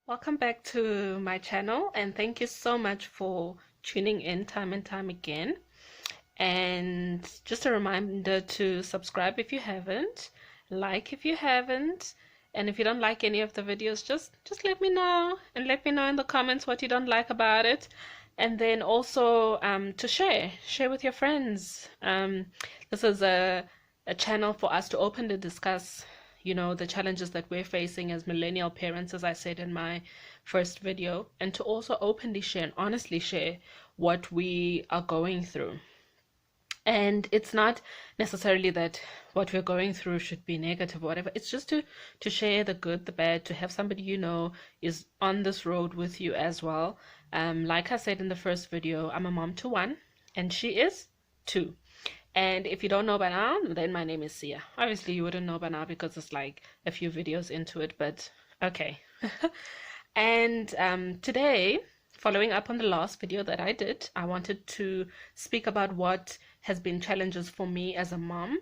Welcome back to my channel, and thank you so much for tuning in time and time again. And just a reminder to subscribe if you haven't, like if you haven't, and if you don't like any of the videos, just let me know, and let me know in the comments what you don't like about it. And then also to share with your friends. This is a channel for us to openly discuss the challenges that we're facing as millennial parents, as I said in my first video, and to also openly share and honestly share what we are going through. And it's not necessarily that what we're going through should be negative or whatever. It's just to share the good, the bad, to have somebody is on this road with you as well. Like I said in the first video, I'm a mom to one, and she is two. And if you don't know by now, then my name is Sia. Obviously, you wouldn't know by now because it's like a few videos into it, but okay. And today, following up on the last video that I did, I wanted to speak about what has been challenges for me as a mom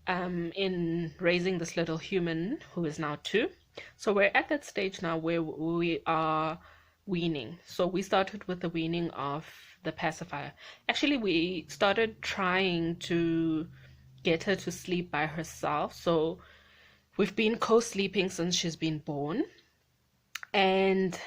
in raising this little human who is now two. So we're at that stage now where we are weaning. So we started with the weaning of the pacifier. Actually, we started trying to get her to sleep by herself. So we've been co-sleeping since she's been born. And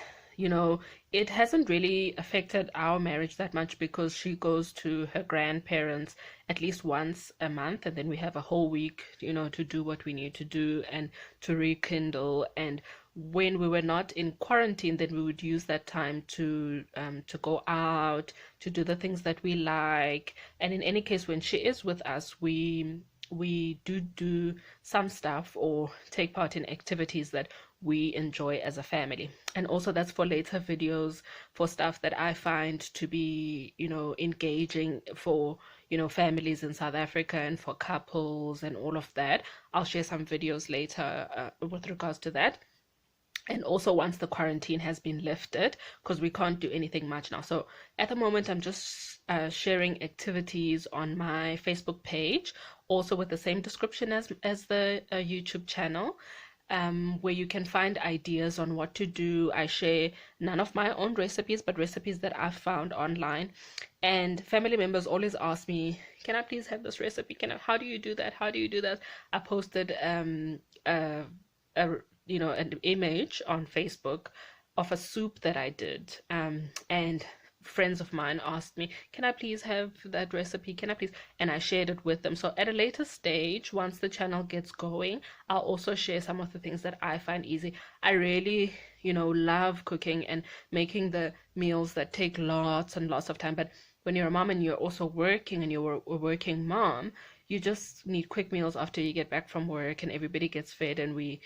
it hasn't really affected our marriage that much because she goes to her grandparents at least once a month, and then we have a whole week to do what we need to do and to rekindle. And when we were not in quarantine, then we would use that time to go out, to do the things that we like. And in any case, when she is with us, we do some stuff or take part in activities that we enjoy as a family. And also that's for later videos, for stuff that I find to be engaging for families in South Africa and for couples and all of that. I'll share some videos later with regards to that. And also once the quarantine has been lifted, because we can't do anything much now. So at the moment, I'm just sharing activities on my Facebook page, also with the same description as the YouTube channel, where you can find ideas on what to do. I share none of my own recipes, but recipes that I've found online. And family members always ask me, can I please have this recipe? How do you do that? How do you do that? I posted a an image on Facebook of a soup that I did, and friends of mine asked me, can I please have that recipe? Can I please? And I shared it with them. So at a later stage, once the channel gets going, I'll also share some of the things that I find easy. I really love cooking and making the meals that take lots and lots of time. But when you're a mom and you're also working and you're a working mom, you just need quick meals after you get back from work, and everybody gets fed, and we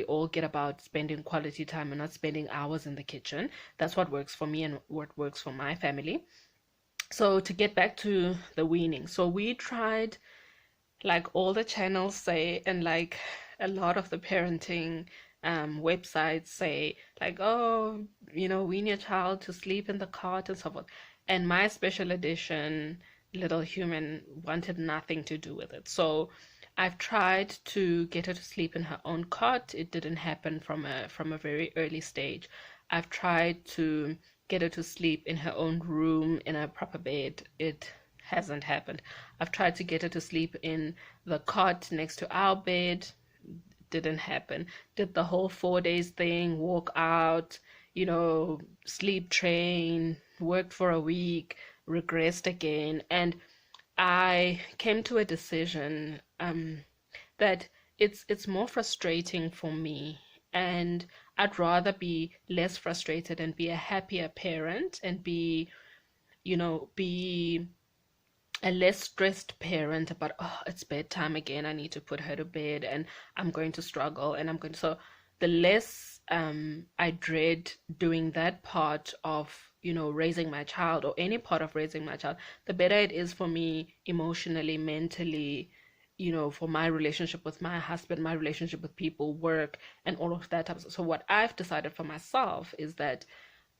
all get about spending quality time and not spending hours in the kitchen. That's what works for me and what works for my family. So to get back to the weaning, so we tried, like all the channels say, and like a lot of the parenting websites say, like, oh, wean your child to sleep in the cot and so forth. And my special edition little human wanted nothing to do with it. So I've tried to get her to sleep in her own cot. It didn't happen from a very early stage. I've tried to get her to sleep in her own room in a proper bed. It hasn't happened. I've tried to get her to sleep in the cot next to our bed. Didn't happen. Did the whole 4 days thing, walk out, sleep train, worked for a week, regressed again. And I came to a decision that it's more frustrating for me, and I'd rather be less frustrated and be a happier parent and be a less stressed parent about, oh, it's bedtime again, I need to put her to bed and I'm going to struggle and I'm going to. So the less I dread doing that part of raising my child, or any part of raising my child, the better it is for me emotionally, mentally, for my relationship with my husband, my relationship with people, work, and all of that. So what I've decided for myself is that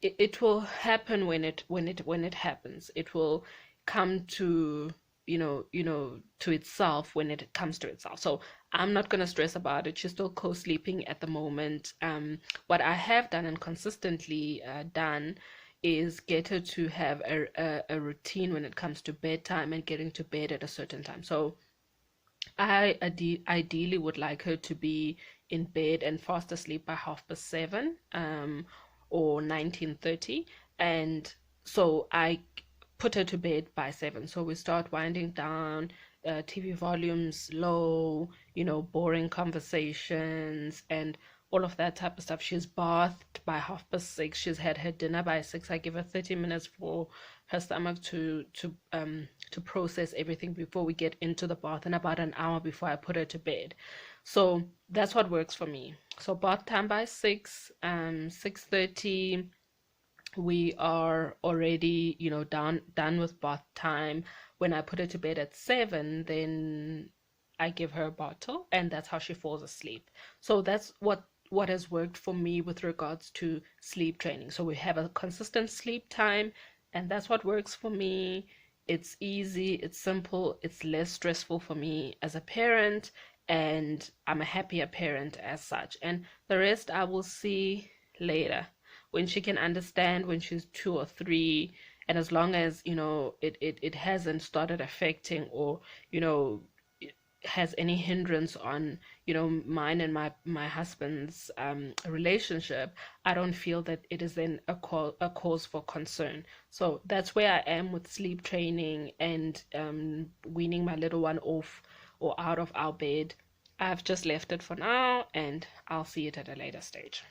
it will happen when it happens. It will come to to itself when it comes to itself. So I'm not going to stress about it. She's still co-sleeping at the moment. What I have done and consistently done is get her to have a routine when it comes to bedtime and getting to bed at a certain time. So I ideally would like her to be in bed and fast asleep by 7:30, or 19:30, and so I put her to bed by 7. So we start winding down, TV volumes low, boring conversations and all of that type of stuff. She's bathed by 6:30. She's had her dinner by 6. I give her 30 minutes for her stomach to process everything before we get into the bath, and about an hour before I put her to bed. So that's what works for me. So bath time by 6, 6:30 we are already, done with bath time. When I put her to bed at 7, then I give her a bottle, and that's how she falls asleep. So that's what has worked for me with regards to sleep training. So we have a consistent sleep time, and that's what works for me. It's easy, it's simple, it's less stressful for me as a parent, and I'm a happier parent as such. And the rest I will see later when she can understand, when she's 2 or 3, and as long as it hasn't started affecting, or it has any hindrance on mine and my husband's relationship, I don't feel that it is then a cause for concern. So that's where I am with sleep training and weaning my little one off or out of our bed. I've just left it for now, and I'll see it at a later stage.